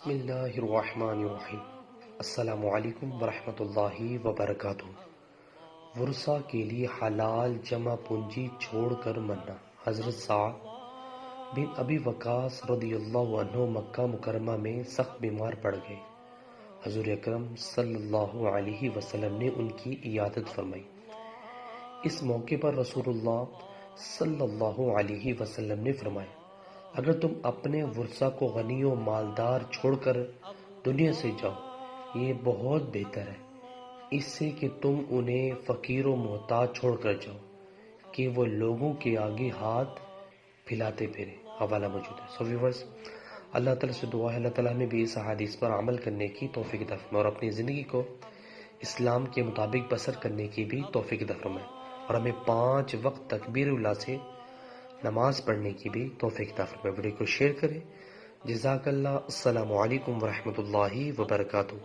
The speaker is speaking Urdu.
بسم اللہ الرحمن الرحیم۔ السلام علیکم ورحمۃ اللہ وبرکاتہ۔ ورثہ کے لیے حلال جمع پونجی چھوڑ کر مرنا۔ حضرت سعد بن ابی وقاص رضی اللہ عنہ مکہ مکرمہ میں سخت بیمار پڑ گئے۔ حضور اکرم صلی اللہ علیہ وسلم نے ان کی عیادت فرمائی۔ اس موقع پر رسول اللہ صلی اللہ علیہ وسلم نے فرمایا، اگر تم اپنے ورثہ کو غنی و مالدار چھوڑ کر دنیا سے جاؤ، یہ بہت بہتر ہے اس سے کہ تم انہیں فقیر و محتاج چھوڑ کر جاؤ کہ وہ لوگوں کے آگے ہاتھ پھیلاتے پھرے۔ حوالہ موجود ہے۔ سو ویورز، اللہ تعالیٰ سے دعا ہے اللہ تعالیٰ ہمیں بھی اس حدیث پر عمل کرنے کی توفیق عطا فرمائے اور اپنی زندگی کو اسلام کے مطابق بسر کرنے کی بھی توفیق عطا فرمائے، اور ہمیں 5 وقت تکبیر اللہ سے نماز پڑھنے کی بھی توفیق عطا فرمائے۔ ویڈیو کو شیئر کریں۔ جزاک اللہ۔ السلام علیکم ورحمۃ اللہ وبرکاتہ۔